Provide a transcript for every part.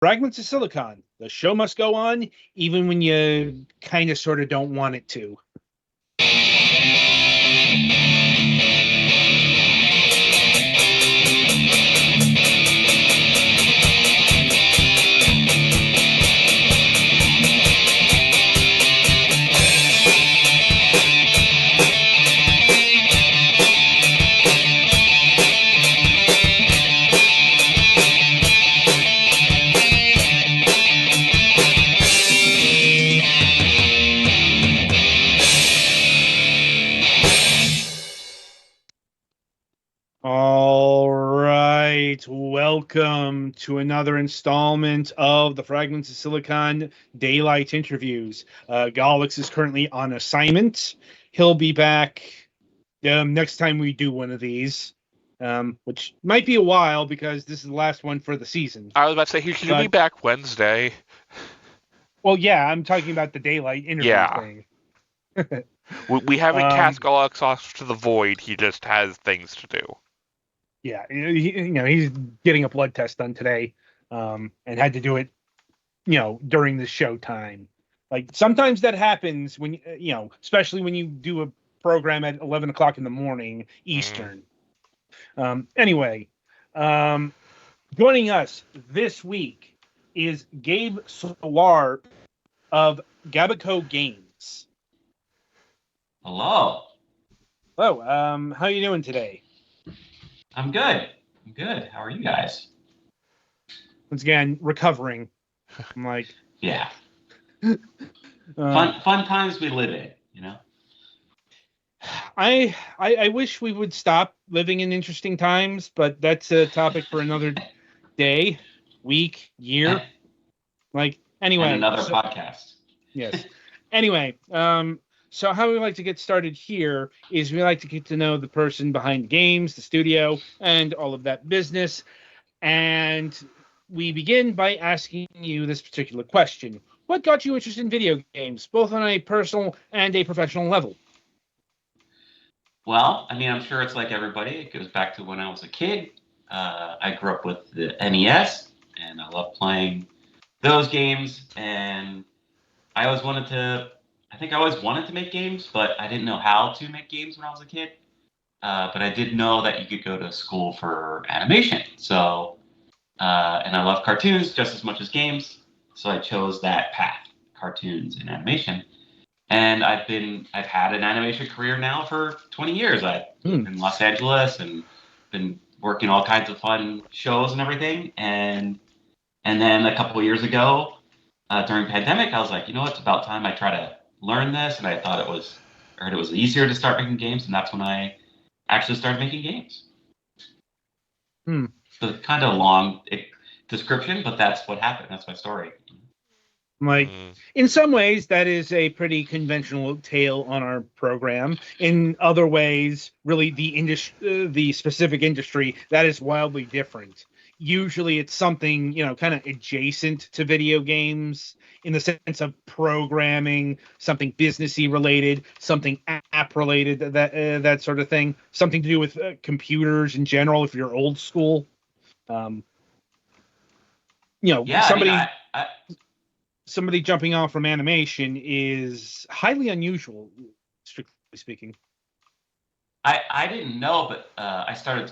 Fragments of Silicon. The show must go on, even when you kind of sort of don't want it to. All right, welcome to another installment of the Fragments of Silicon Daylight interviews. Gallix is currently on assignment. He'll be back next time we do one of these, which might be a while because this is the last one for the season. I was about to say, he should be back Wednesday. Well, yeah, I'm talking about the Daylight interview thing. We haven't cast Gallix off to the void. He just has things to do. Yeah, he's getting a blood test done today, and had to do it, during the show time. Like sometimes that happens when especially when you do a program at 11 o'clock in the morning Eastern. Anyway, joining us this week is Gabe Swarr of Gabboco Games. Hello. Hello. How are you doing today? I'm good. How are you guys? Once again, recovering. I'm like, yeah. Fun times we live in, I wish we would stop living in interesting times, but that's a topic for another day, week, year. Anyway. And another podcast. Yes. Anyway, so how we like to get started here is we like to get to know the person behind the games, the studio, and all of that business. And we begin by asking you this particular question. What got you interested in video games, both on a personal and a professional level? Well, I'm sure it's like everybody. It goes back to when I was a kid. I grew up with the NES, and I loved playing those games. And I always wanted to make games, but I didn't know how to make games when I was a kid. But I did know that you could go to school for animation. So, and I love cartoons just as much as games. So I chose that path, cartoons and animation. And I've had an animation career now for 20 years. I've lived in Los Angeles and been working all kinds of fun shows and everything. And then a couple of years ago, during pandemic, I was like, it's about time I try to learn this. And I heard it was easier to start making games. And that's when I actually started making games. So kind of a long description, but that's what happened. That's my story. In some ways, that is a pretty conventional tale on our program. In other ways, really, the specific industry, that is wildly different. Usually it's something, kind of adjacent to video games in the sense of programming, something businessy related, something app related, that sort of thing. Something to do with computers in general, if you're old school. Somebody jumping off from animation is highly unusual, strictly speaking. I didn't know, but I started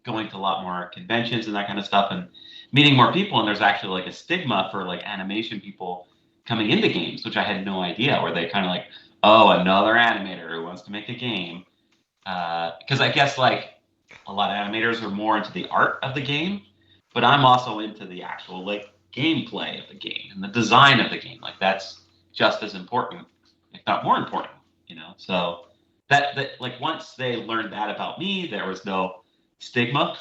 going to a lot more conventions and that kind of stuff and meeting more people. And there's actually a stigma for animation people coming into games, which I had no idea, where they kind of another animator who wants to make a game. Because I guess a lot of animators are more into the art of the game, but I'm also into the actual gameplay of the game and the design of the game. That's just as important, if not more important, So that once they learned that about me, there was no stigma.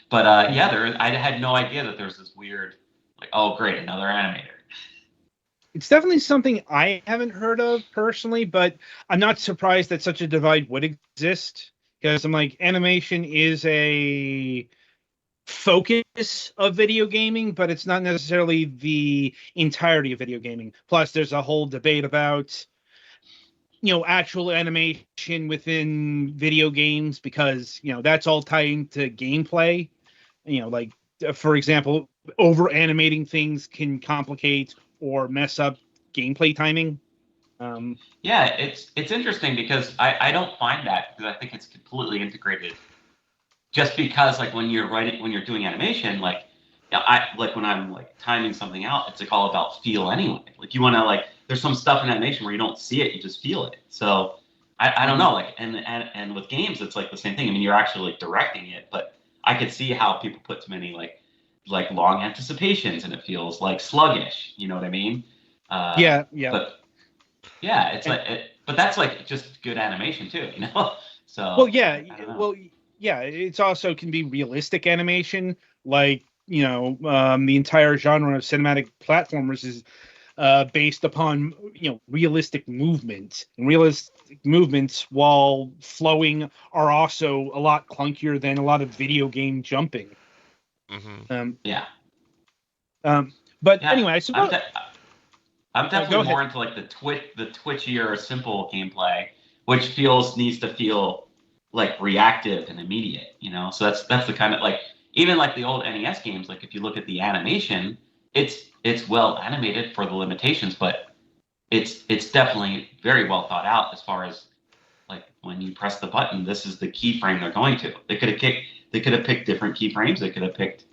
But I had no idea that there's this weird, oh great, another animator. It's definitely something I haven't heard of personally, but I'm not surprised that such a divide would exist, because I'm animation is a focus of video gaming, but it's not necessarily the entirety of video gaming. Plus, there's a whole debate about actual animation within video games, because that's all tied into gameplay. For example, over animating things can complicate or mess up gameplay timing. Yeah, it's interesting because I don't find that, because I think it's completely integrated. Just because like when you're doing animation, like when I'm like timing something out, it's like all about feel anyway. Like you want to like there's some stuff in animation where you don't see it, you just feel it. So I don't know, like and with games it's like the same thing. I mean, you're actually like directing it, but I could see how people put too many like long anticipations and it feels like sluggish. You know what I mean? Yeah. But yeah, it's but that's like just good animation too, you know? So Well, yeah. I don't know. Well, yeah. It's also can be realistic animation, like the entire genre of cinematic platformers is based upon realistic movement, and realistic movements while flowing are also a lot clunkier than a lot of video game jumping. Yeah. But anyway, I suppose I'm definitely more into like the twitchier, simple gameplay, which needs to feel like reactive and immediate. So that's the kind of like even like the old NES games. Like if you look at the animation, it's well animated for the limitations, but it's definitely very well thought out as far as like when you press the button, this is the keyframe they're going to. They could have picked different keyframes. They could have picked.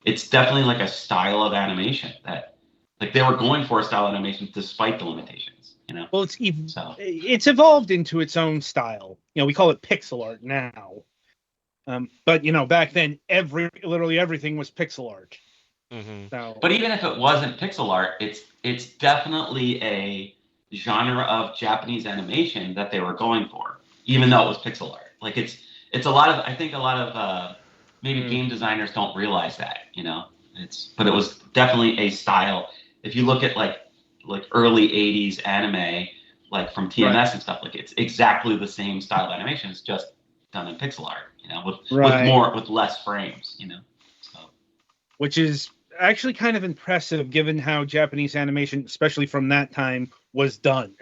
It's definitely like a style of animation that like they were going for a style of animation despite the limitations. Well, it's evolved into its own style. We call it pixel art now. But back then, literally everything was pixel art. So, but even if it wasn't pixel art, it's definitely a genre of Japanese animation that they were going for, even though it was pixel art. Like it's a lot of I think a lot of maybe game designers don't realize that, but it was definitely a style. If you look at like early '80s anime, like from TMS and stuff, like it's exactly the same style of animation. It's just done in pixel art, with less frames, So. Which is actually kind of impressive given how Japanese animation, especially from that time, was done.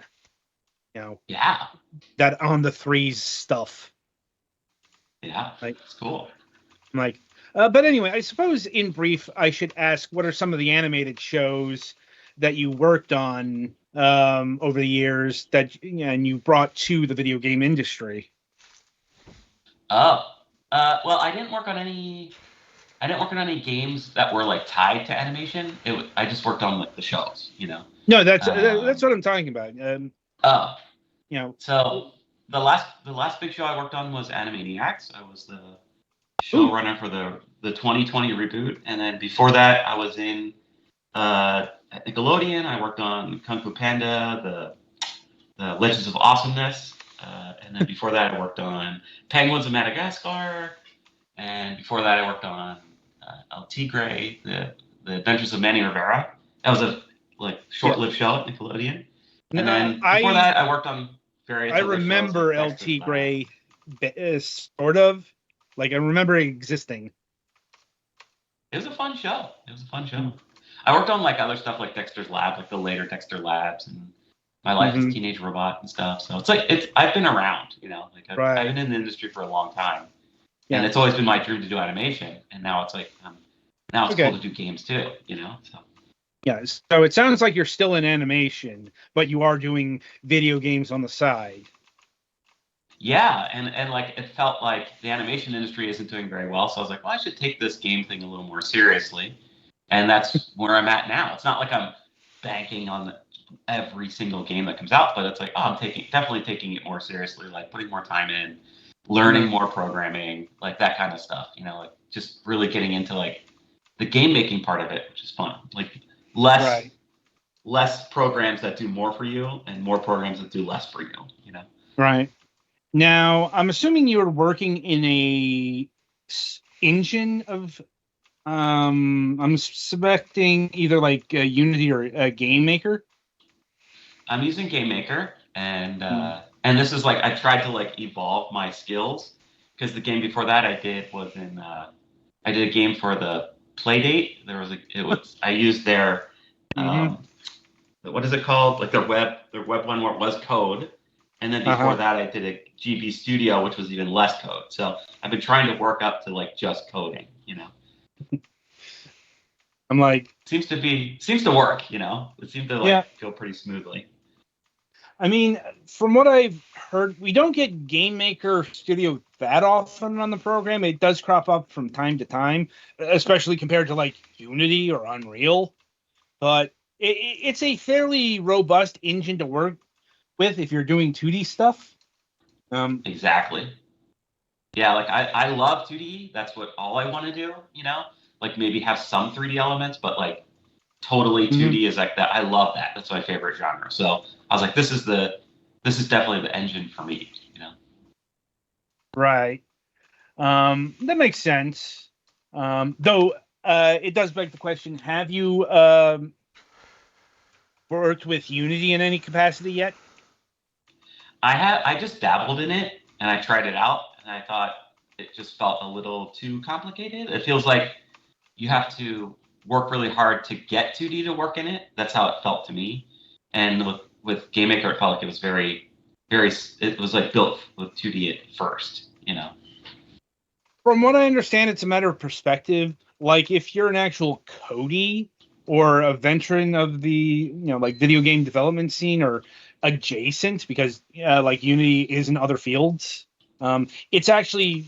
Yeah. That on the threes stuff. Yeah, it's cool. But anyway, I suppose in brief, I should ask, what are some of the animated shows that you worked on over the years and you brought to the video game industry? Oh, well, I didn't work on any games that were like tied to animation. I just worked on like the shows, No, that's what I'm talking about. So the last big show I worked on was Animaniacs. I was the showrunner for the 2020 reboot, and then before that, I was in at Nickelodeon. I worked on Kung Fu Panda, the Legends of Awesomeness, and then before that, I worked on Penguins of Madagascar, and before that, I worked on El Tigre, the Adventures of Manny Rivera. That was a short-lived show at Nickelodeon. And then before that, I worked on various. I remember El Tigre, sort of. Like I remember it existing. It was a fun show. I worked on like other stuff like Dexter's Lab, like the later Dexter Labs, and My Life as a Teenage Robot and stuff. So I've been around, I've been in the industry for a long time, and it's always been my dream to do animation. And now it's like now it's cool to do games too, So. Yeah, so it sounds like you're still in animation, but you are doing video games on the side. Yeah, and like it felt like the animation industry isn't doing very well, so I was like, well, I should take this game thing a little more seriously, and that's where I'm at now. It's not like I'm banking on every single game that comes out, but it's like, I'm definitely taking it more seriously, like putting more time in, learning more programming, like that kind of stuff. Like just really getting into like the game making part of it, which is fun. Like less programs that do more for you, and more programs that do less for you. Right. Now, I'm assuming you were working in a engine of, I'm suspecting either like a Unity or a Game Maker. I'm using Game Maker, and this is like I tried to like evolve my skills, because the game before that I did was in I did a game for the Playdate. I used their what is it called? Like their web one where it was code. And then before that, I did a GB Studio, which was even less code. So I've been trying to work up to like just coding, I'm like, seems to work, you know. It seemed to go pretty smoothly. I mean, from what I've heard, we don't get Game Maker Studio that often on the program. It does crop up from time to time, especially compared to like Unity or Unreal. But it's a fairly robust engine to work with if you're doing 2D stuff. Exactly. Yeah, like I love 2D. That's what all I want to do, you know? Like maybe have some 3D elements, but like totally 2D is like that. I love that. That's my favorite genre. So I was like, this is definitely the engine for me, you know? Right. That makes sense. Though it does beg the question, have you worked with Unity in any capacity yet? I just dabbled in it and I tried it out and I thought it just felt a little too complicated. It feels like you have to work really hard to get 2D to work in it. That's how it felt to me. And with Game Maker, it felt like it was very, very, it was like built with 2D at first, you know? From what I understand, it's a matter of perspective. Like if you're an actual Cody or a veteran of the, like video game development scene or adjacent, because like Unity is in other fields, it's actually,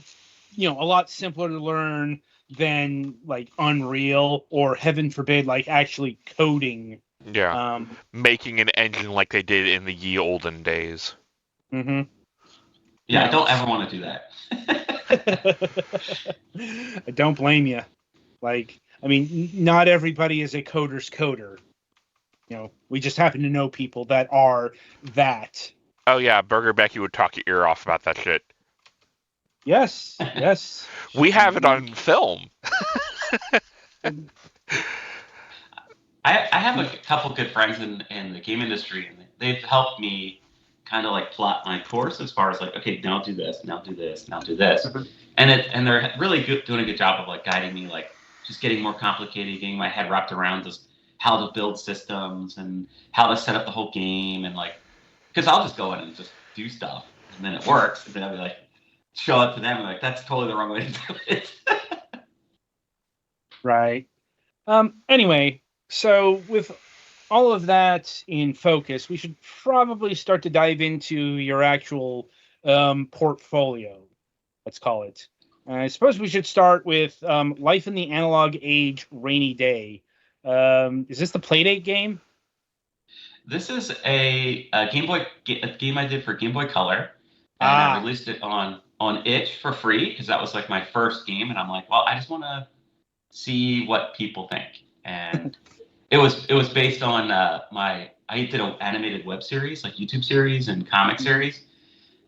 a lot simpler to learn than like Unreal or heaven forbid, like actually coding. Yeah. Making an engine like they did in the ye olden days. Mm-hmm. Yeah, I don't ever want to do that. I don't blame you. Like, I mean, not everybody is a coder's coder. We just happen to know people that are that. Oh yeah, Burger Becky would talk your ear off about that shit. Yes. We have it on film. I have a couple good friends in the game industry, and they've helped me kind of like plot my course as far as like, okay, now do this, now do this, now do this, and they're really doing a good job of like guiding me, like just getting more complicated, getting my head wrapped around just how to build systems and how to set up the whole game, and like, because I'll just go in and just do stuff, and then it works, and then I'll be like, show it to them, and like that's totally the wrong way to do it. Right. Anyway, so with all of that in focus, we should probably start to dive into your actual portfolio, let's call it. I suppose we should start with Life in the Analog Age Rainy Day. Is this the Playdate game? This is a game I did for Game Boy Color, and I released it on itch for free because that was like my first game, and I'm like, well, I just want to see what people think, and it was based on I did an animated web series, like YouTube series and comic series.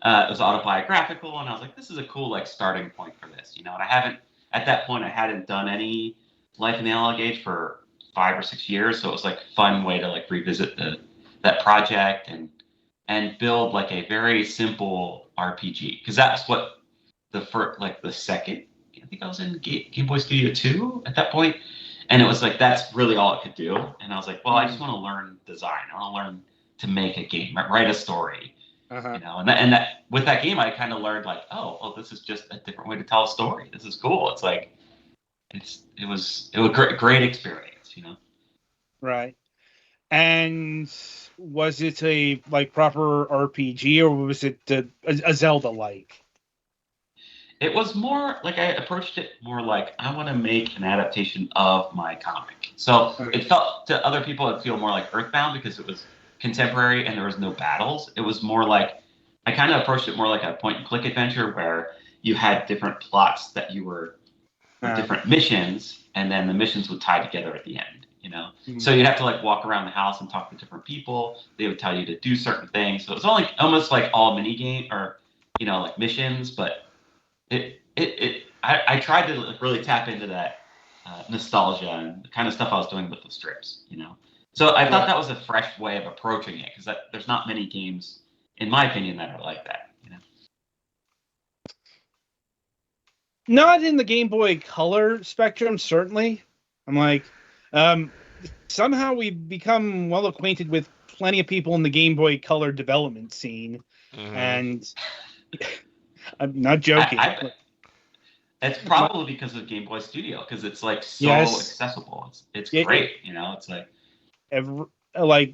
It was autobiographical, and I was like, this is a cool like starting point for this, And at that point I hadn't done any Life in the Analog Age for 5 or 6 years, so it was like a fun way to like revisit that project and build like a very simple RPG, because that's what the second, I think I was in Game Boy Studio 2 at that point, and it was like that's really all it could do. And I was like, well, I just want to learn design. I want to learn to make a game, write a story, And that with that game, I kind of learned like, oh, this is just a different way to tell a story. This is cool. It's like it was a great experience, Right. And was it a like proper RPG, or was it a Zelda-like? It was more like I approached it more like I want to make an adaptation of my comic. So it felt to other people it'd feel more like Earthbound because it was contemporary and there was no battles. It was more like I kind of approached it more like a point and click adventure where you had different plots that you were different missions, and then the missions would tie together at the end. So you'd have to like walk around the house and talk to different people. They would tell you to do certain things. So it was almost like all mini game or like missions, but I tried to like really tap into that nostalgia and the kind of stuff I was doing with the strips, So I thought that was a fresh way of approaching it because there's not many games, in my opinion, that are like that. Not in the Game Boy Color spectrum, certainly. I'm like, somehow we've become well acquainted with plenty of people in the Game Boy Color development scene, and I'm not joking. It's probably because of Game Boy Studio, because it's like so accessible. It's great, you know. It's like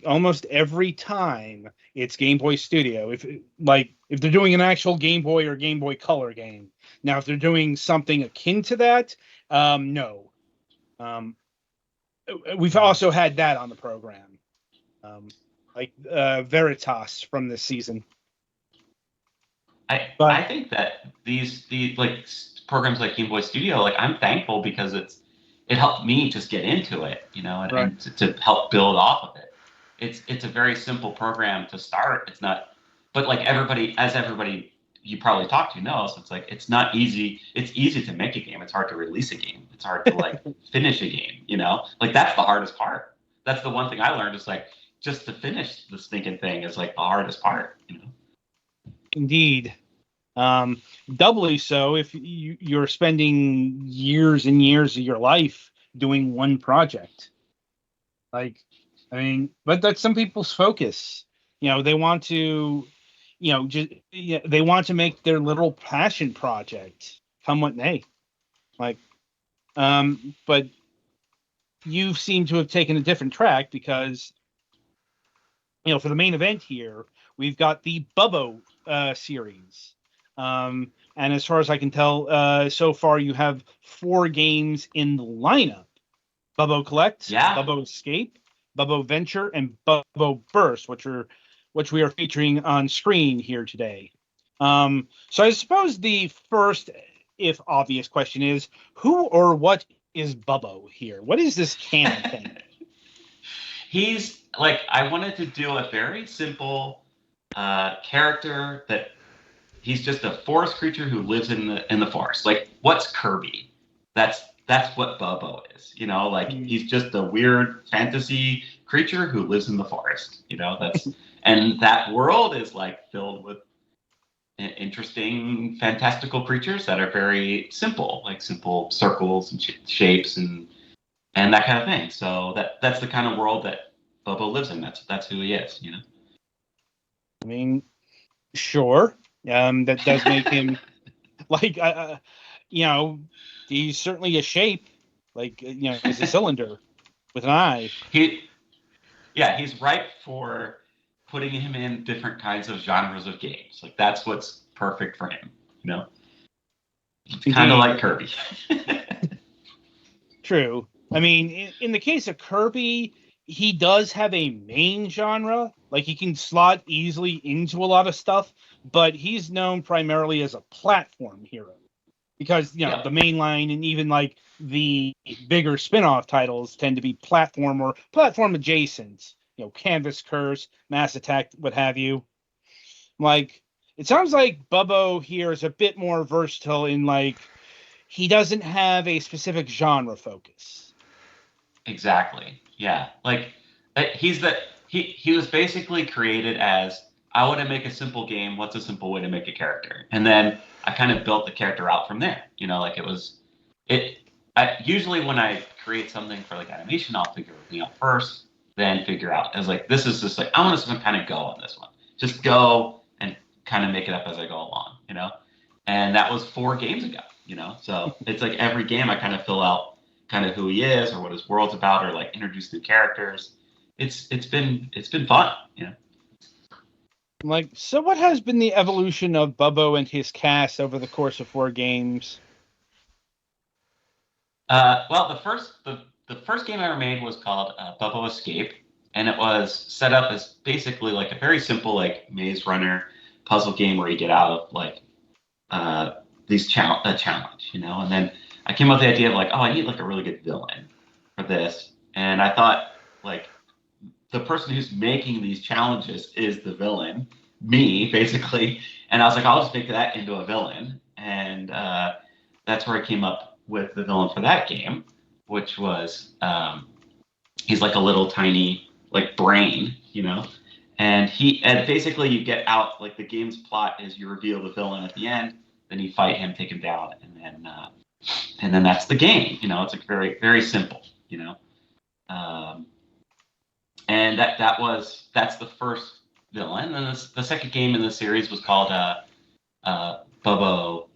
almost every time it's Game Boy Studio. If they're doing an actual Game Boy or Game Boy Color game. Now, if they're doing something akin to that, no. We've also had that on the program, like Veritas from this season. I think that these like programs like Game Boy Studio, like I'm thankful because it helped me just get into it, you know, and to help build off of it. It's a very simple program to start. It's not, but like everybody you probably talk to knows, it's like it's not easy. It's easy to make a game. It's hard to release a game. It's hard to like finish a game, you know? Like that's the hardest part. That's the one thing I learned is like just to finish the stinking thing is like the hardest part, you know? Indeed. Doubly so if you're spending years and years of your life doing one project. Like, I mean, but that's some people's focus. You know, they want to, they want to make their little passion project come what may. Like, but you seem to have taken a different track because, for the main event here, we've got the Bubbo series. And as far as I can tell, so far you have 4 games in the lineup: Bubbo Collect, Bubbo Escape, Bubbo Venture, and Bubbo Burst, which we are featuring on screen here today. So I suppose the first, if obvious, question is, who or what is Bubbo here? What is this canon thing? He's like, I wanted to do a very simple character that he's just a forest creature who lives in the forest. Like, what's Kirby? That's what Bubbo is. You know, like he's just a weird fantasy creature who lives in the forest. You know, and that world is like filled with interesting, fantastical creatures that are very simple, like simple circles and shapes and that kind of thing. So that's the kind of world that Bubbo lives in. That's who he is. You know. I mean, sure. That does make him like, he's certainly a shape. Like, he's a cylinder with an eye. He's ripe for putting him in different kinds of genres of games. Like that's what's perfect for him. You know, kind of like Kirby. True. I mean, in the case of Kirby, he does have a main genre. Like, he can slot easily into a lot of stuff, but he's known primarily as a platform hero. Because, the main line and even, like, the bigger spin-off titles tend to be platform or platform adjacent. Canvas Curse, Mass Attack, what have you. Like, it sounds like Bubbo here is a bit more versatile in, like, he doesn't have a specific genre focus. Exactly. Yeah. Like he was basically created as, I want to make a simple game. What's a simple way to make a character? And then I kind of built the character out from there. Like usually when I create something for like animation, I'll figure everything out first, then figure out. I was like, this is just like, I want to kind of go on this one. Just go and kind of make it up as I go along, And that was 4 games ago, So it's like every game I kind of fill out kind of who he is or what his world's about or like introduce new characters. It's been fun, Like, so what has been the evolution of Bubbo and his cast over the course of 4 games? Well, the first game I ever made was called Bubbo Escape, and it was set up as basically like a very simple like maze runner puzzle game where you get out of like a challenge, and then I came up with the idea of like, oh, I need like a really good villain for this, and I thought like the person who's making these challenges is the villain, me basically, and I was like, I'll just make that into a villain, and that's where I came up with the villain for that game, which was he's like a little tiny like brain, and basically you get out, like the game's plot is you reveal the villain at the end, then you fight him, take him down, and then that's the game. It's like very, very simple. And that's the first villain. And the second game in the series was called Bubbo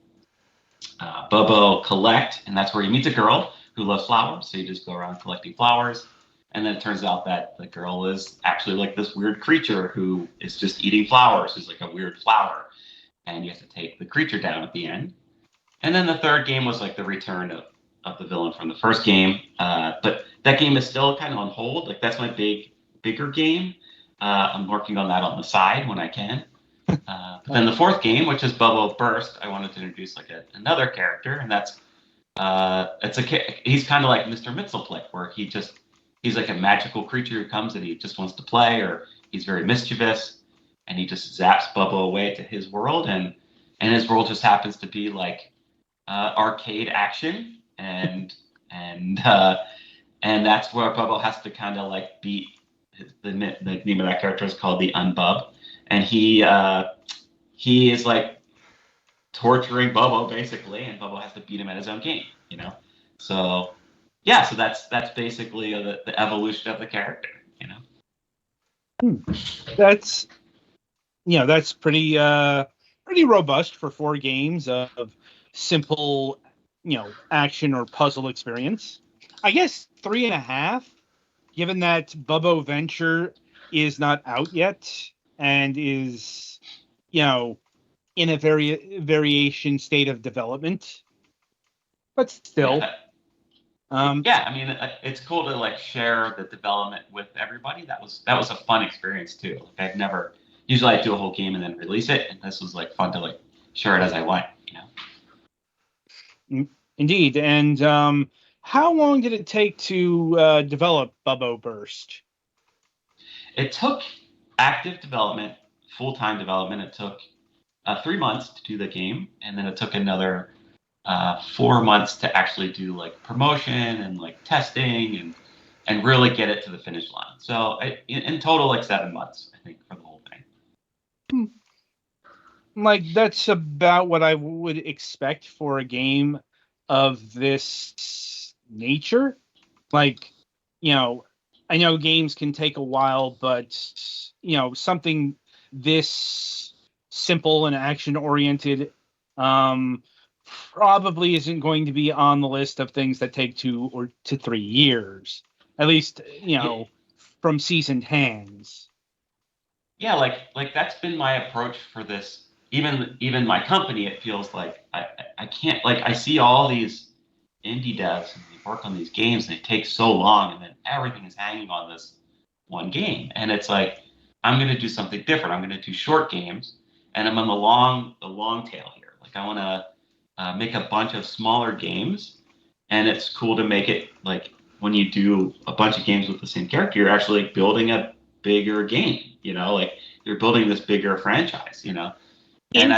Bobo collect, and that's where he meets a girl who loves flowers. So you just go around collecting flowers, and then it turns out that the girl is actually like this weird creature who is just eating flowers. Who's like a weird flower, and you have to take the creature down at the end. And then the third game was like the return of the villain from the first game. But that game is still kind of on hold. Like that's my bigger game. I'm working on that on the side when I can. But then the fourth game, which is Bubble Burst, I wanted to introduce like another character, and that's he's kind of like Mr. Mxyzptlk, where he's like a magical creature who comes and he just wants to play, or he's very mischievous, and he just zaps Bubble away to his world, and his world just happens to be like arcade action, and that's where Bubble has to kind of like beat the name of that character is called the Unbub, and he is like torturing Bubble basically, and Bubble has to beat him at his own game, you know. So yeah, so that's basically the evolution of the character, you know. That's pretty robust for 4 games of simple, action or puzzle experience. I guess 3.5, given that Bubbo Venture is not out yet and is, in a variation state of development, but still. Yeah, I mean, it's cool to like share the development with everybody. That was a fun experience too. Like I've never usually I do a whole game and then release it, and this was like fun to like share it as I went, you know. Indeed. And how long did it take to develop Bubbo Burst? It took active development, full-time development. It took 3 months to do the game, and then it took another 4 months to actually do like promotion and like testing and really get it to the finish line. So in total, like 7 months, I think, for the whole thing. Like that's about what I would expect for a game of this nature. Like, I know games can take a while, but something this simple and action oriented probably isn't going to be on the list of things that take 2 to 3 years, at least from seasoned hands. Yeah, like that's been my approach for this. Even my company, it feels like I can't, like, I see all these indie devs and they work on these games and it takes so long, and then everything is hanging on this one game, and it's like I'm going to do something different. I'm going to do short games, and I'm on the long tail here. Like I want to make a bunch of smaller games, and it's cool to make it like when you do a bunch of games with the same character, you're actually building a bigger game. Like you're building this bigger franchise. And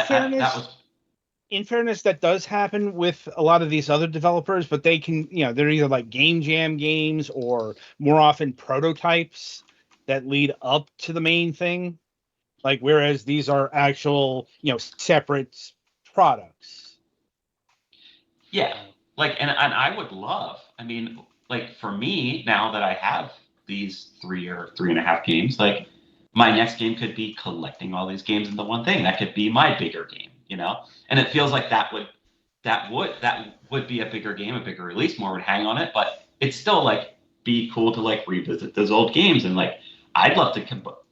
in fairness, that does happen with a lot of these other developers, but they can, they're either like game jam games or more often prototypes that lead up to the main thing. Like, whereas these are actual, separate products. Yeah. Like, and I would love, I mean, like for me, now that I have these 3 or 3.5 games, like my next game could be collecting all these games into one thing. That could be my bigger game, and it feels like that would be a bigger game, a bigger release, more would hang on it, but it's still like be cool to like revisit those old games, and like I'd love to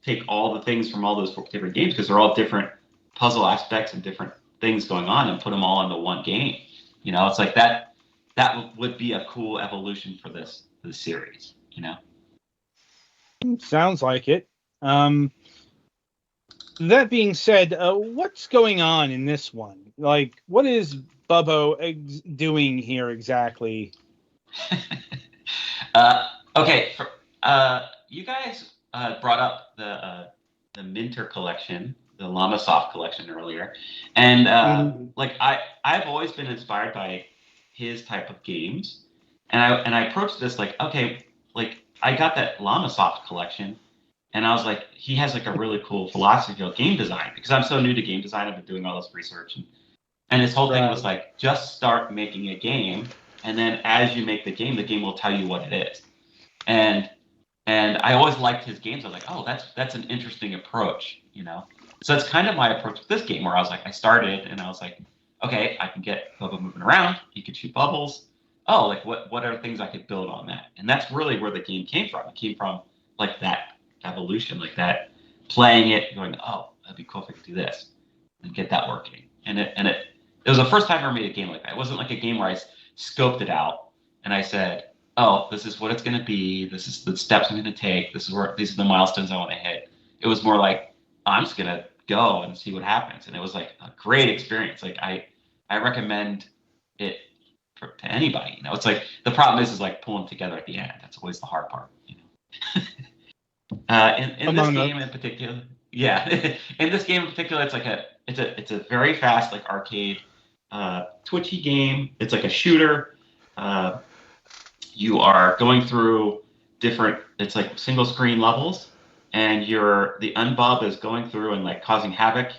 take all the things from all those different games because they're all different puzzle aspects and different things going on and put them all into one game. It's like that would be a cool evolution for this series. Sounds like it. That being said, what's going on in this one? Like, what is Bubbo doing here exactly? Okay, you guys brought up the Minter collection, the Llama Soft collection earlier, and like I've always been inspired by his type of games, and I approached this like, okay, like I got that Llama Soft collection. And I was like, he has like a really cool philosophy of game design, because I'm so new to game design. I've been doing all this research, and his whole thing was like, just start making a game, and then as you make the game will tell you what it is. And I always liked his games. I was like, oh, that's an interesting approach, So it's kind of my approach with this game, where I was like, I started and I was like, okay, I can get Bubba moving around. He could shoot bubbles. Oh, like what are things I could build on that? And that's really where the game came from. It came from like that evolution, like that playing it, going, oh, that'd be cool if I could do this and get that working. And it was the first time I ever made a game like that. It wasn't like a game where I scoped it out and I said, oh, this is what it's going to be. This is the steps I'm going to take. These are the milestones I want to hit. It was more like, I'm just going to go and see what happens. And it was like a great experience. Like I recommend it to anybody. It's like the problem is like pulling together at the end. That's always the hard part. In this game in particular, yeah. In this game in particular, it's a very fast like arcade, twitchy game. It's like a shooter. You are going through different. It's like single screen levels, and the unbub is going through and like causing havoc,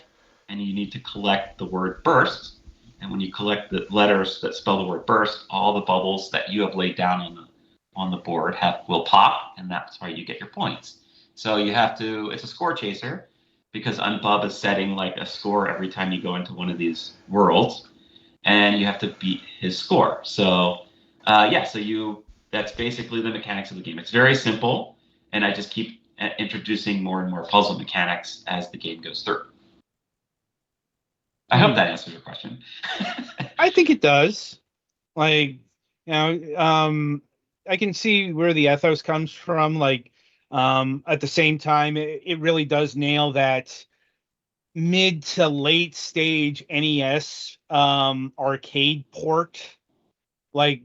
and you need to collect the word burst. And when you collect the letters that spell the word burst, all the bubbles that you have laid down on the board will pop, and that's why you get your points. So you have to. It's a score chaser because Unbub is setting like a score every time you go into one of these worlds, and you have to beat his score. So that's basically the mechanics of the game. It's very simple, and I just keep introducing more and more puzzle mechanics as the game goes through. I hope that answers your question. I think it does. Like, I can see where the ethos comes from. Like, at the same time, it really does nail that mid to late stage NES arcade port. Like,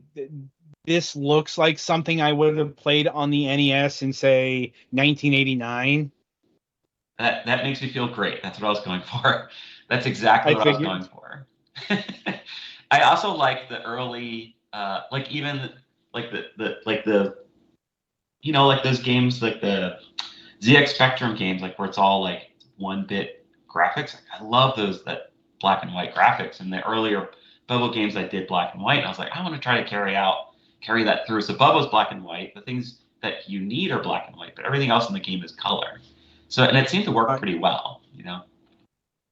this looks like something I would have played on the NES in, say, 1989. That makes me feel great. That's what I was going for. That's exactly what I was going for. I also like the early, like even like the like those games, like the ZX Spectrum games, like where it's all like 1-bit graphics. I love that black and white graphics. And the earlier Bubble games I did black and white, and I was like, I want to try to carry that through. So Bubble's black and white. The things that you need are black and white, but everything else in the game is color. So, and it seemed to work pretty well,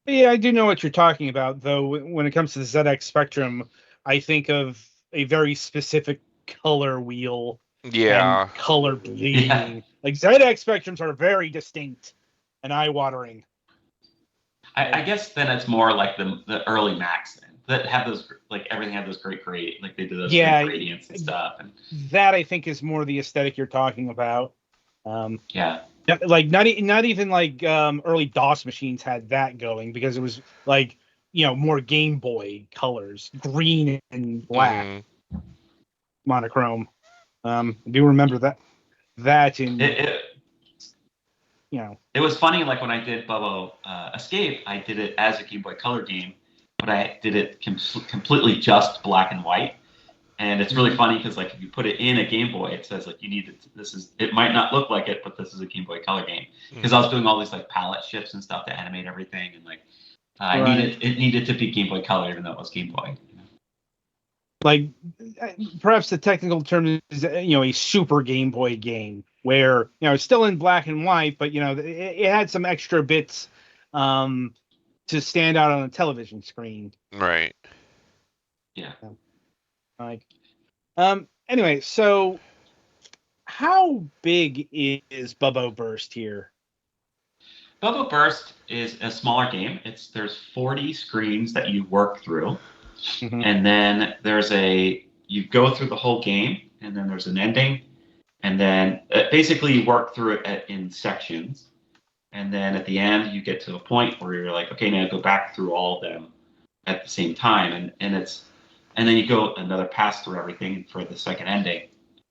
Yeah, I do know what you're talking about, though. When it comes to the ZX Spectrum, I think of a very specific color wheel. Yeah. And color bleeding. Yeah. Like ZX Spectrums are very distinct and eye-watering. I guess then it's more like the early Macs then, that have those, like everything had those great like they did those great gradients and stuff. And that I think is more the aesthetic you're talking about. Yeah. Like not even like early DOS machines had that going, because it was like, more Game Boy colors, green and black, monochrome. Do you remember that in it was funny, like when I did Bubble Escape, I did it as a Game Boy Color game, but I did it completely just black and white. And it's really funny because, like, if you put it in a Game Boy, it says like you need it. It might not look like it, but this is a Game Boy Color game. Because I was doing all these like palette shifts and stuff to animate everything, and like it needed to be Game Boy Color even though it was Game Boy. Like, perhaps the technical term is a Super Game Boy game where it's still in black and white, but it had some extra bits to stand out on a television screen. Right. Yeah. Like, anyway, so how big is Bubbo Burst here? Bubbo Burst is a smaller game. There's 40 screens that you work through, and then you go through the whole game, and then there's an ending, and then basically you work through it in sections, and then at the end you get to a point where you're like, okay, now go back through all of them at the same time, and then you go another pass through everything for the second ending.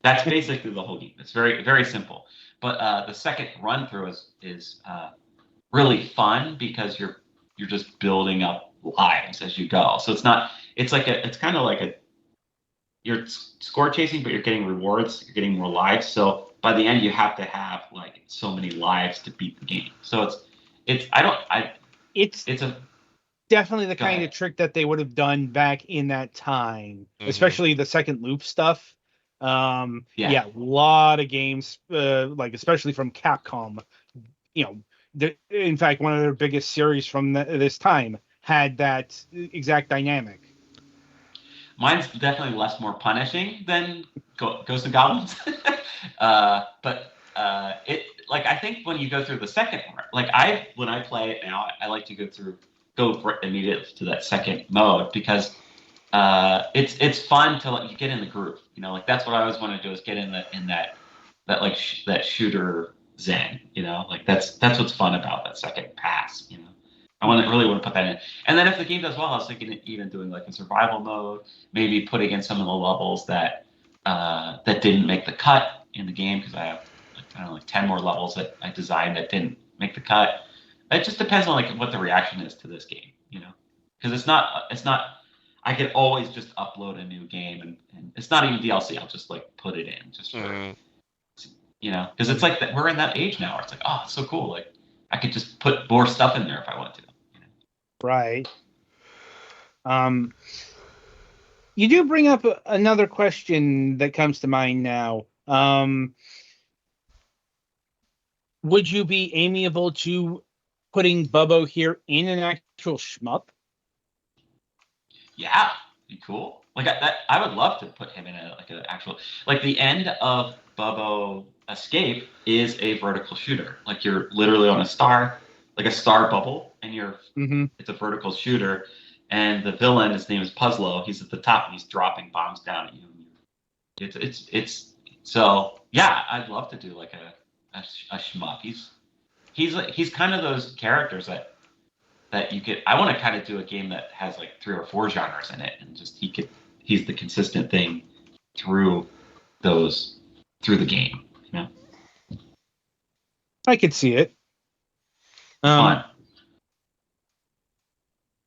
That's basically the whole game. It's very, very simple. But the second run through is really fun because you're just building up lives as you go. So it's kind of like you're score chasing, but you're getting rewards. You're getting more lives. So by the end, you have to have like so many lives to beat the game. So it's definitely the kind of trick that they would have done back in that time, especially the second loop stuff. A lot of games, like especially from Capcom, in fact, one of their biggest series from this time had that exact dynamic. Mine's definitely more punishing than Ghosts and Goblins. But I think when you go through the second part, when I play it now, I like to go immediately to that second mode because it's fun to you get in the groove. That's what I always want to do is get in that shooter zen. That's what's fun about that second pass. I really want to put that in. And then if the game does well, I was thinking even doing a survival mode, maybe putting in some of the levels that didn't make the cut in the game because I have 10 more levels that I designed that didn't make the cut. It just depends on what the reaction is to this game, because it's not. I could always just upload a new game and it's not even DLC. I'll just put it in just for because it's we're in that age now where it's oh, it's so cool. I could just put more stuff in there if I want to. Right. You do bring up another question that comes to mind now. Would you be amiable to putting Bubbo here in an actual shmup? Yeah, be cool. I would love to put him in an actual the end of Bubbo Escape is a vertical shooter. You're literally on a star bubble, and it's a vertical shooter, and the villain, his name is Puzzlo. He's at the top and he's dropping bombs down at you. It's so yeah. I'd love to do a shmup. He's kind of those characters that you could. I want to kind of do a game that has 3 or 4 genres in it, and just he's the consistent thing through the game. I could see it. Fun.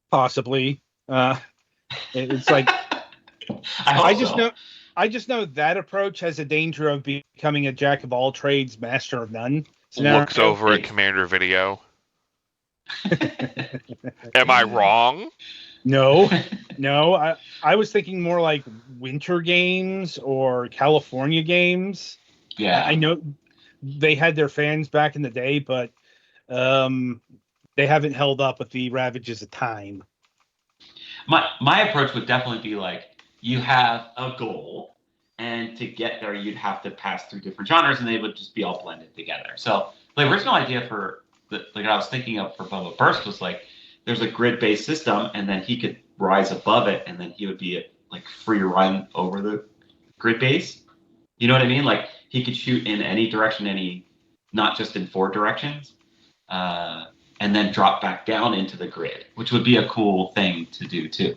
Possibly. It's I just know that approach has a danger of becoming a jack of all trades, master of none. Looks over at Commander Video. Am I wrong? No. I was thinking more like winter games or California games. Yeah. I know they had their fans back in the day, but they haven't held up with the ravages of time. My approach would definitely be you have a goal, and to get there, you'd have to pass through different genres, and they would just be all blended together. So the original idea for I was thinking of for Bubba Burst was there's a grid-based system, and then he could rise above it, and then he would be free run over the grid base. You know what I mean? He could shoot in any direction, not just in 4 directions, and then drop back down into the grid, which would be a cool thing to do too.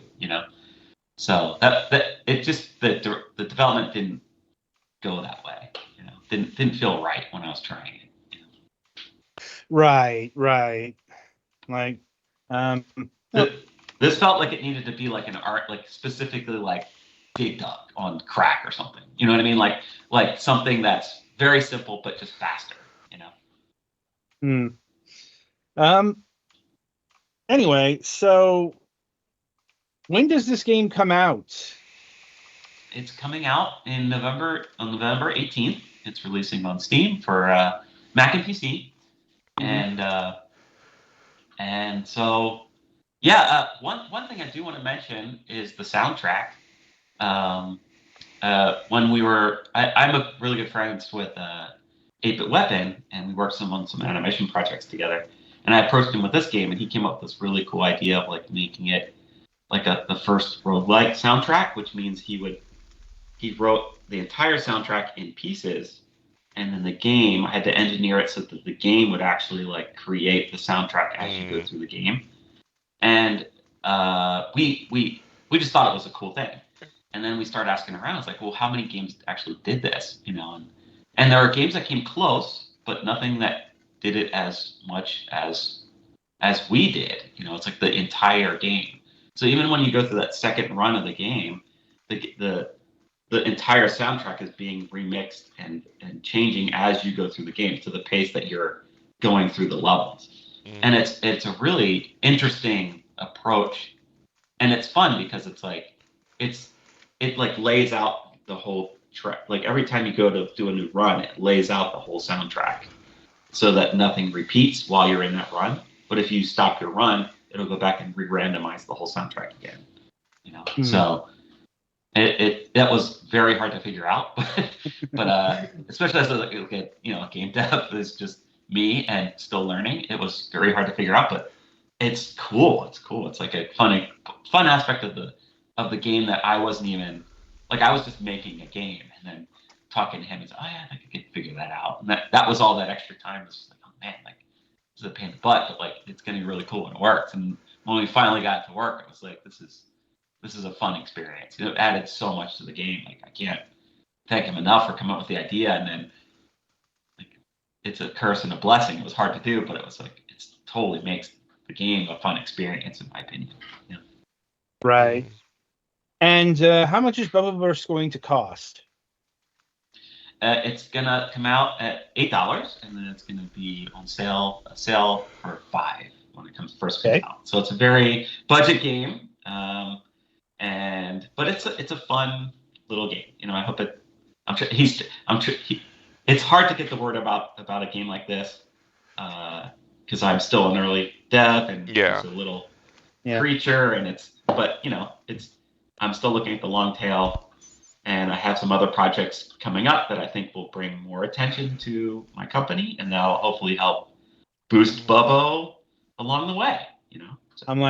So that it just the development didn't go that way. Didn't feel right when I was trying it. Right. This felt like it needed to be an art, specifically Dig Dug on crack or something. You know what I mean? Like something that's very simple but just faster. Anyway, so when does this game come out? It's coming out on November 18th. It's releasing on Steam for Mac and PC. And so yeah, one thing I do want to mention is the soundtrack. When I'm a really good friends with 8-Bit Weapon, and we worked on some animation projects together. And I approached him with this game, and he came up with this really cool idea of making it the first roguelike soundtrack, which means he wrote the entire soundtrack in pieces, and then the game, I had to engineer it so that the game would actually create the soundtrack as you go through the game. And we just thought it was a cool thing. And then we started asking around. It's well, how many games actually did this? And there are games that came close, but nothing that did it as much as we did. It's the entire game. So even when you go through that second run of the game, the entire soundtrack is being remixed and changing as you go through the game to the pace that you're going through the levels. And it's a really interesting approach, and it's fun because it lays out the whole track. Every time you go to do a new run, it lays out the whole soundtrack so that nothing repeats while you're in that run. But if you stop your run, it'll go back and re-randomize the whole soundtrack again. Mm-hmm. So that was very hard to figure out, but especially as a game dev is just me and still learning. It was very hard to figure out, but it's cool. It's cool. It's like a fun aspect of the game that I wasn't even I was just making a game and then talking to him and saying, oh yeah, I think I could figure that out. And that was all that extra time. It was just like, oh man, this is a pain in the butt, but it's gonna be really cool when it works. And when we finally got it to work, I was like, this is a fun experience. It added so much to the game. I can't thank him enough for coming up with the idea. And then it's a curse and a blessing. It was hard to do, but it was it totally makes the game a fun experience, in my opinion. Yeah. Right. And how much is Bubbleverse going to cost? It's gonna come out at $8, and then it's gonna be on sale for $5 when it first comes out. So it's a very budget game, but it's a fun little game. I hope it. It's hard to get the word about a game like this because I'm still an early dev and it's a little creature, and I'm still looking at the long tail. And I have some other projects coming up that I think will bring more attention to my company, and that'll hopefully help boost Bubbo along the way. So. I'm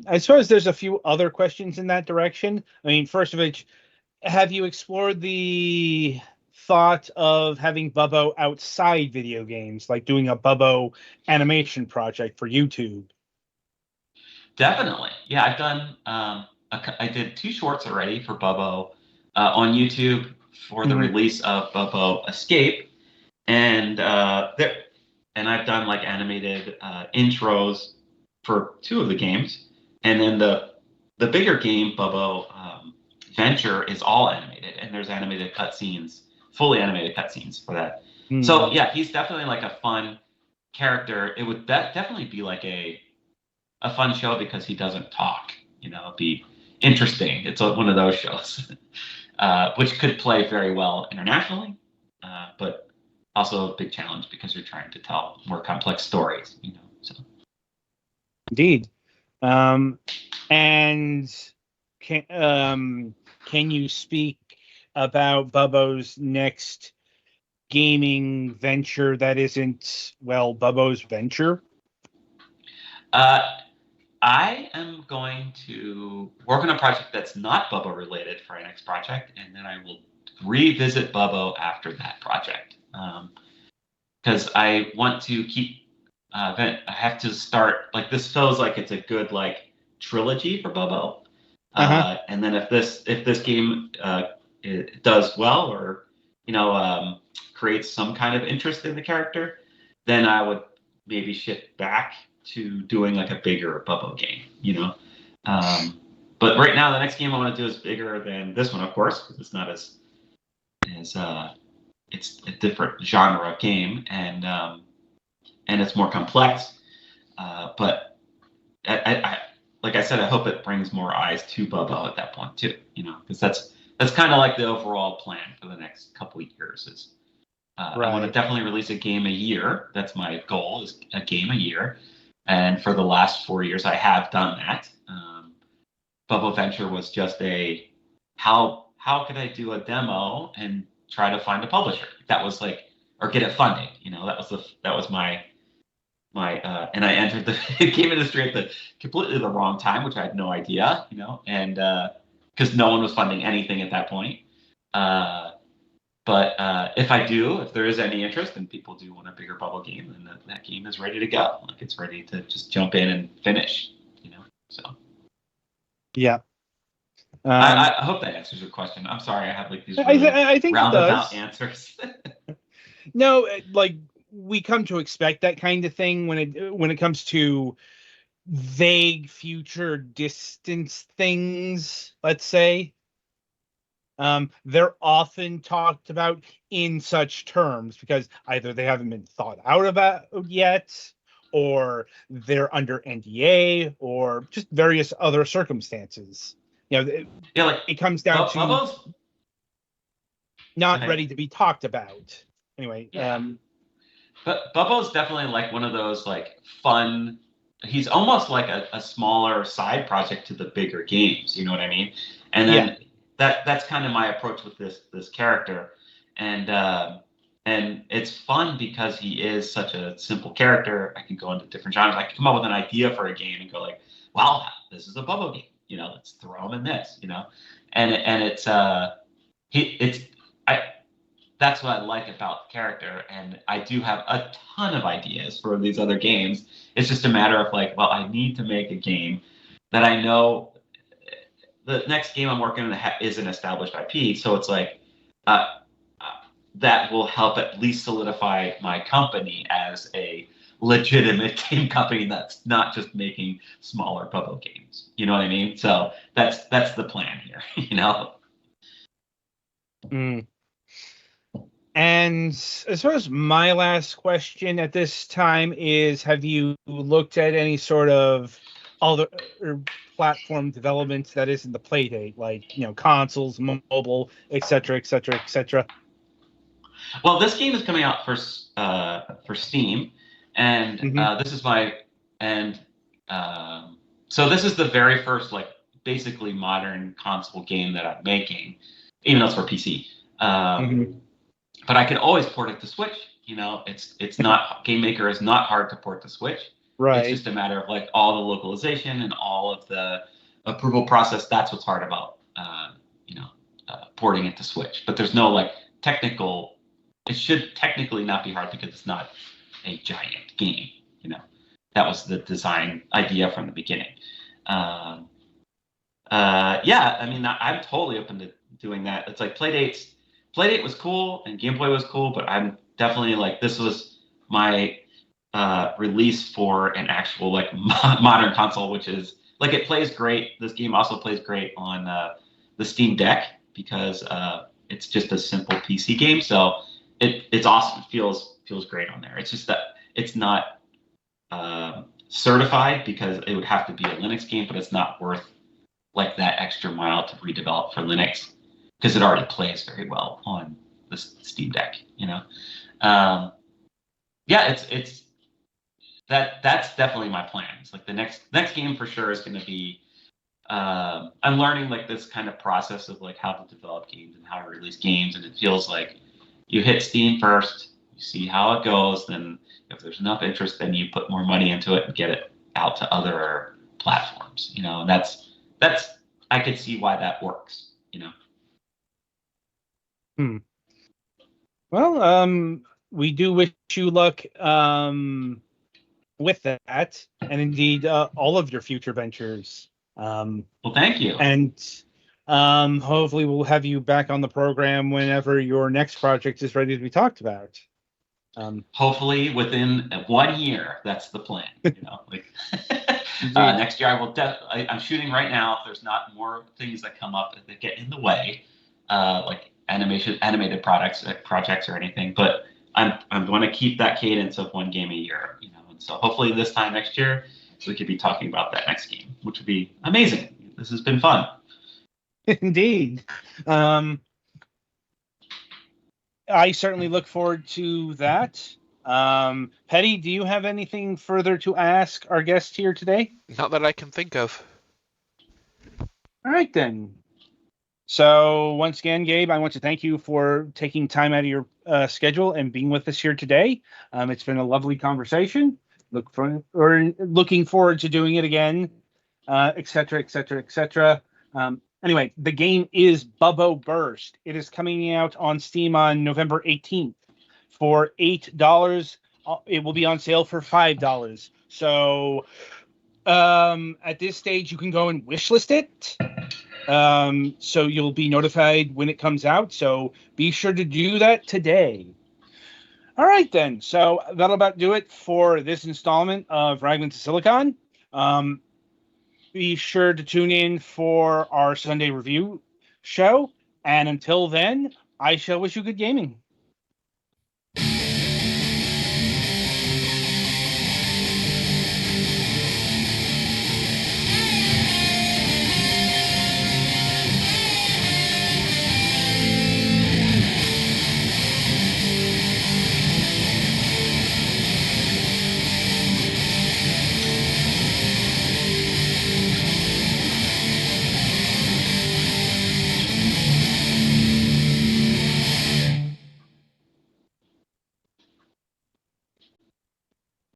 I suppose there's a few other questions in that direction. I mean, first of which, have you explored the thought of having Bubbo outside video games, like doing a Bubbo animation project for YouTube? Definitely. Yeah, I've done. I did 2 shorts already for Bubbo on YouTube for the release of Bubbo Escape, and I've done animated intros for 2 of the games, and then the bigger game Bubbo Venture is all animated, and there's animated cutscenes, fully animated cutscenes for that. So yeah, he's definitely a fun character. It would definitely be a fun show because he doesn't talk. It'd be interesting. It's one of those shows, which could play very well internationally, but also a big challenge because you're trying to tell more complex stories. So. Indeed. And can you speak about Bubbo's next gaming venture that isn't Bubbo's venture? I am going to work on a project that's not Bubbo related for our next project, and then I will revisit Bubbo after that project. Because I want to keep. I have to start this. Feels like it's a good trilogy for Bubbo. And then if this game it does well or creates some kind of interest in the character, then I would maybe shift back to doing a bigger Bubbo game, but right now the next game I want to do is bigger than this one, of course, because it's not as it's a different genre of game, and it's more complex. But I like I said, I hope it brings more eyes to Bubbo at that point too, because that's kind of the overall plan for the next couple of years is. Right. I want to definitely release a game a year. That's my goal, is a game a year. And for the last 4 years, I have done that. Bubbo Venture was just how could I do a demo and try to find a publisher? That was or get it funded. That was my and I entered the game industry at completely the wrong time, which I had no idea, and because no one was funding anything at that point. But if there is any interest and people do want a bigger Bubbo game, then that game is ready to go. It's ready to just jump in and finish, So. Yeah. I hope that answers your question. I'm sorry, I have these I think roundabout answers. No, we come to expect that kind of thing when it comes to vague future distance things, let's say. They're often talked about in such terms because either they haven't been thought out about yet, or they're under NDA, or just various other circumstances. It comes down to Bubbo's not ready to be talked about. Anyway, yeah. But Bubbo's definitely one of those fun he's almost like a smaller side project to the bigger games. You know what I mean? And then that's kind of my approach with this character, and it's fun because he is such a simple character. I can go into different genres. I can come up with an idea for a game and go like, well, this is a bubble game. Let's throw him in this. And it's that's what I like about the character. And I do have a ton of ideas for these other games. It's just a matter of like, well, I need to make a game that I know the next game I'm working on is an established IP. So it's like, that will help at least solidify my company as a legitimate game company that's not just making smaller bubble games. You know what I mean? So that's the plan here. And as far as my last question at this time is, have you looked at any sort of other platform development that isn't the Playdate, like consoles, mobile, etc., etc., etc.? Well, this game is coming out for Steam, and this is so this is the very first basically modern console game that I'm making, even though it's for PC. But I can always port it to Switch. It's not Game Maker is not hard to port to Switch. Right. It's just a matter of all the localization and all of the approval process. That's what's hard about porting it to Switch. But there's no technical. It should technically not be hard because it's not a giant game. That was the design idea from the beginning. Yeah, I mean, I'm totally open to doing that. It's like Playdate was cool and Game Boy was cool, but I'm definitely this was my release for an actual modern console, which is it plays great. This game also plays great on the Steam Deck because it's just a simple PC game. So it's awesome. It feels great on there. It's just that it's not certified because it would have to be a Linux game, but it's not worth that extra mile to redevelop for Linux because it already plays very well on the Steam Deck. Yeah, it's that's definitely my plan. It's the next game for sure is going to be. I'm learning this kind of process of how to develop games and how to release games, and it feels like you hit Steam first, you see how it goes, then if there's enough interest, then you put more money into it and get it out to other platforms. And that's I could see why that works. Well, we do wish you luck with that, and indeed all of your future ventures. Well, thank you. And hopefully we'll have you back on the program whenever your next project is ready to be talked about. Hopefully within 1 year. That's the plan. Next year I will. I'm shooting right now. If there's not more things that come up that get in the way, animated projects or anything, but I'm going to keep that cadence of one game a year. And so hopefully this time next year we could be talking about that next game, which would be amazing. This has been fun. Indeed. I certainly look forward to that. Petty, do you have anything further to ask our guest here today? Not that I can think of. All right, then. So once again, Gabe, I want to thank you for taking time out of your schedule and being with us here today. It's been a lovely conversation. Looking forward to doing it again, etc., etc., etc. Anyway, the game is Bubbo Burst. It is coming out on Steam on November 18th for $8. It will be on sale for $5. So at this stage, you can go and wishlist it. So you'll be notified when it comes out. So be sure to do that today. All right, then. So that'll about do it for this installment of Fragments of Silicon. Be sure to tune in for our Sunday review show. And until then, I shall wish you good gaming.